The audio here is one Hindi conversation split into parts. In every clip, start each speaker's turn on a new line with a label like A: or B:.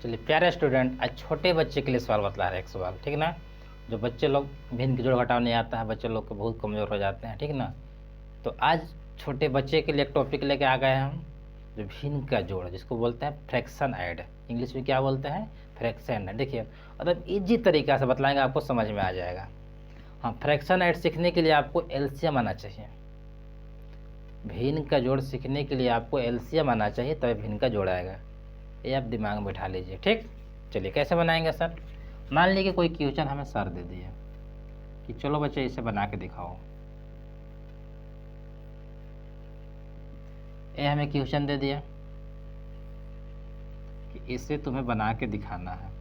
A: चलिए प्यारे स्टूडेंट, आज छोटे बच्चे के लिए सवाल बतला रहे हैं। एक सवाल, ठीक ना। जो बच्चे लोग भिन्न के जोड़ घटाव नहीं आता है, बच्चे लोग को बहुत कमज़ोर हो जाते हैं, ठीक ना। तो आज छोटे बच्चे के लिए एक टॉपिक लेके आ गए हैं हम, जो भिन्न का जोड़, जिसको बोलते हैं फ्रैक्शन ऐड। इंग्लिश में क्या बोलते हैं? Fraction add. देखिए मतलब ईजी तरीका से बतलाएंगे, आपको समझ में आ जाएगा। हाँ, फ्रैक्शन ऐड सीखने के लिए आपको एलसीएम आना चाहिए। भिन्न का जोड़ सीखने के लिए आपको एलसीएम आना चाहिए, तभी भिन्न का जोड़ आएगा। ये आप दिमाग में बैठा लीजिए, ठीक। चलिए कैसे बनाएंगे सर? मान लीजिए कोई क्वेश्चन हमें सर दे दिया कि चलो बच्चे इसे बना के दिखाओ। ये हमें क्वेश्चन दे दिया कि इसे तुम्हें बना के दिखाना है।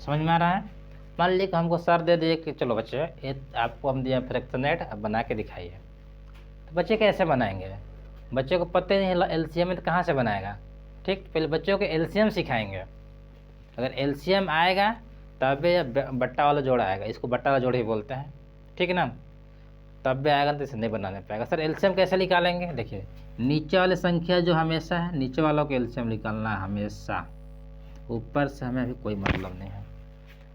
A: समझ में आ रहा है? मान लीजिए हमको सर दे दिए कि चलो बच्चे ये आपको हम दिया फ्रैक्शन ऐड, अब बना के दिखाइए। तो बच्चे कैसे बनाएंगे? बच्चे को पता ही नहीं एलसीएम में तो कहाँ से बनाएगा, ठीक। पहले बच्चों को एलसीएम सिखाएंगे। अगर एलसीएम आएगा तब बट्टा वाला जोड़ आएगा, इसको बट्टा वाला जोड़ ही बोलते हैं, ठीक ना। तब भी आएगा तो इसे नहीं बनाने पाएगा। सर एलसीएम कैसे निकालेंगे? देखिए नीचे वाली संख्या जो हमेशा है, नीचे वालों को एलसीएम निकालना है हमेशा। ऊपर से हमें अभी कोई मतलब नहीं है,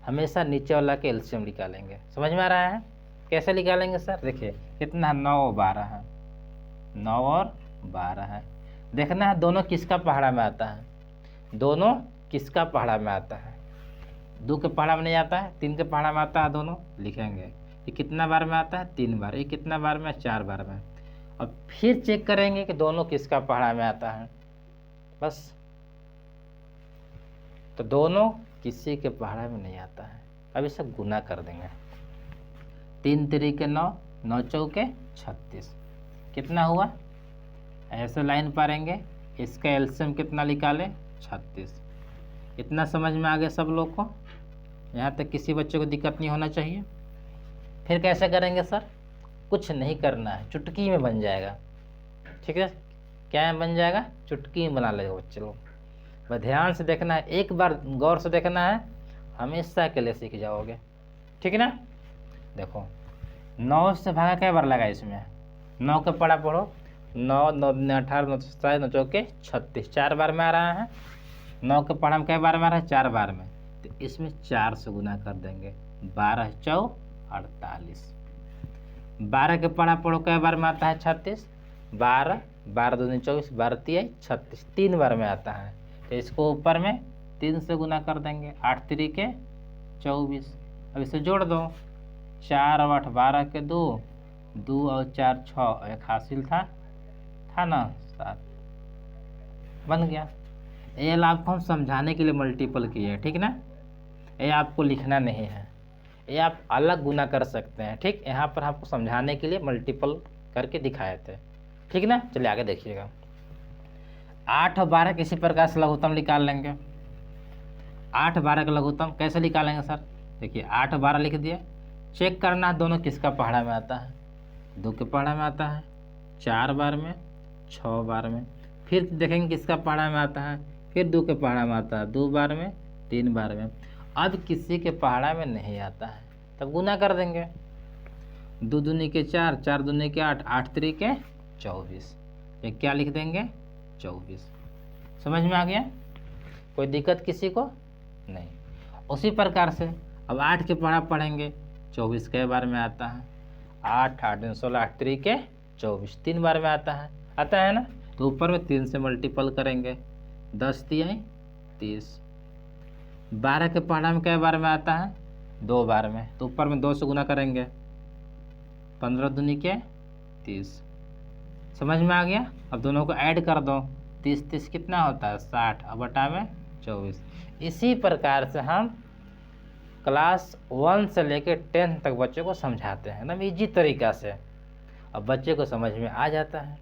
A: हमेशा नीचे वाला के एलसीएम निकालेंगे। समझ में आ रहा है? कैसे निकालेंगे सर? देखिए कितना है, 9 और 12 है, 9 और 12 है। देखना है दोनों किसका पहाड़ा में आता है, दोनों किसका पहाड़ा में आता है। 2 के पहाड़ा में नहीं आता है, 3 के पहाड़ा में आता है। दोनों लिखेंगे। ये कितना बार में आता है? 3 बार। ये कितना बार में? 4 बार में। अब फिर चेक करेंगे कि दोनों किसका पहाड़ा में आता है, बस। तो दोनों किसी के पहाड़ा में नहीं आता है। अब इसे गुना कर देंगे। 3 तरीके 9, 9 चौके 36। कितना हुआ? ऐसे लाइन पारेंगे, इसका एलसीएम कितना निकाले? 36। इतना समझ में आ गया सब लोग को? यहाँ तक किसी बच्चे को दिक्कत नहीं होना चाहिए। फिर कैसे करेंगे सर? कुछ नहीं करना है, चुटकी में बन जाएगा, ठीक है। क्या बन जाएगा? चुटकी में बना लेगा बच्चे लोग। बस ध्यान से देखना है, एक बार गौर से देखना है, हमेशा के लिए सीख जाओगे, ठीक है ना। देखो 9 से भागा क्या बार लगा इसमें? 9 के पढ़ा पढ़ो, 9 9 18 9 27 9 चौके 36, 4 बार में आ रहा है। 9 के पढ़ा में क्या बार में आ रहा है? 4 बार में। तो इसमें 4 से गुना कर देंगे, 12 चौ 48। 12 के पढ़ा पढ़ो क्या बार में आता है? 36। 12 12 दूनी 24, 12 तिया 36, 3 बार में आता है। तो इसको ऊपर में 3 से गुना कर देंगे, 8 तरीके 24। अब इसे जोड़ दो, 4 और 8 12 के 2, 2 और 4 6, एक हासिल था ना 7, बन गया। ये आपको हम समझाने के लिए मल्टीपल किए हैं, ठीक ना। ये आपको लिखना नहीं है, ये आप अलग गुना कर सकते हैं, ठीक। यहाँ पर आपको समझाने के लिए मल्टीपल करके दिखाए थे, ठीक ना। चलिए आगे देखिएगा। 8 और 12 किसी प्रकार से लघुत्तम निकाल लेंगे। 8 12 का लघुत्तम कैसे निकालेंगे सर? देखिए 8 और 12 लिख दिए। चेक करना है दोनों किसका पहाड़ा में आता है। 2 के पहाड़ा में आता है, 4 बार में, 6 बार में। फिर देखेंगे किसका पहाड़ा में आता है, फिर 2 के पहाड़ा में आता है, 2 बार में, 3 बार में। अब किसी के पहाड़ा में नहीं आता है, तब गुना कर देंगे। 2 दूनी के 4, 4 दूनी के 8, 8 तरीके 24। ये क्या लिख देंगे? 24। समझ में आ गया? कोई दिक्कत किसी को नहीं। उसी प्रकार से अब 8 के पढ़ा पढ़ेंगे, 24 के बार में आता है। 8 8 16, 8 तरीके 24, 3 बार में आता है ना। तो ऊपर में 3 से मल्टीपल करेंगे, 10 तिया 30। 12 के पढ़ा में क्या बार में आता है? 2 बार में। तो ऊपर में 2 से गुना करेंगे, 15 दूनी के 30। समझ में आ गया? अब दोनों को ऐड कर दो, 30 30 कितना होता है? 60, अब बटा में 24। इसी प्रकार से हम क्लास 1 से लेकर 10 तक बच्चों को समझाते हैं, एकदम ईजी तरीका से। अब बच्चे को समझ में आ जाता है।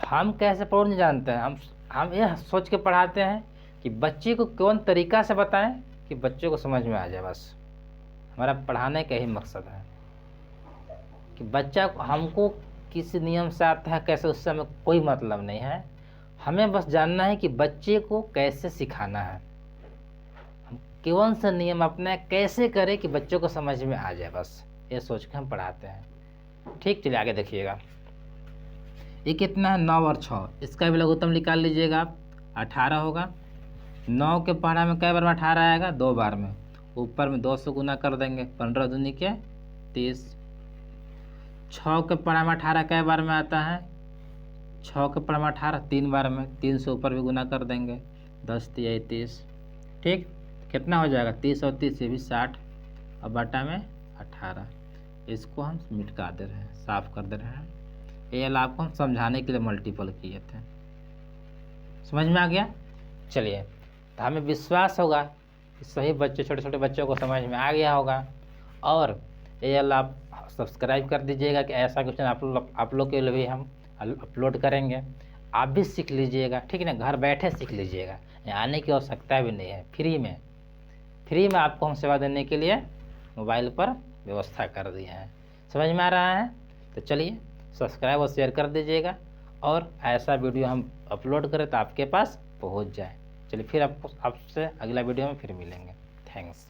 A: हम कैसे पढ़ नहीं जानते हैं, हम यह सोच के पढ़ाते हैं कि बच्चे को कौन तरीका से बताएं कि बच्चे को समझ में आ जाए। बस हमारा पढ़ाने का ही मकसद है कि बच्चा हमको किस नियम से आता है कैसे, उससे हमें कोई मतलब नहीं है। हमें बस जानना है कि बच्चे को कैसे सिखाना है, हम कौन सा नियम अपना कैसे करें कि बच्चों को समझ में आ जाए, बस ये सोच के हम पढ़ाते हैं। ठीक, चलिए आगे देखिएगा। ये कितना है 9 और 6, इसका भी लघुत्तम निकाल लीजिएगा आप, 18 होगा। 9 के पहाड़ा में कई बार में 18 आएगा, 2 बार में, ऊपर में 2 से गुना कर देंगे, 15 दूनी के 30। 6 के पहाड़ा में 18 कई बार में आता है, 6 के पहाड़ा में 18 3 बार में, 3 से ऊपर भी गुना कर देंगे, 10 तिया 30। ठीक, कितना हो जाएगा 30 और 30 ये भी 60 और बटा में 18। इसको हम मिटका दे रहे हैं, साफ कर दे रहे हैं। ये आपको हम समझाने के लिए मल्टीपल किए थे, समझ में आ गया। चलिए, तो हमें विश्वास होगा कि सही बच्चे, छोटे छोटे बच्चों को समझ में आ गया होगा। और ये आप सब्सक्राइब कर दीजिएगा कि ऐसा क्वेश्चन आप लोग के लिए भी हम अपलोड करेंगे, आप भी सीख लीजिएगा। ठीक है ना, घर बैठे सीख लीजिएगा, यहाँ आने की आवश्यकता भी नहीं है, फ्री में आपको हम सेवा देने के लिए मोबाइल पर व्यवस्था कर दी है। समझ में आ रहा है? तो चलिए सब्सक्राइब और शेयर कर दीजिएगा, और ऐसा वीडियो हम अपलोड करें तो आपके पास पहुंच जाए। चलिए फिर आपसे अगला वीडियो में फिर मिलेंगे। थैंक्स।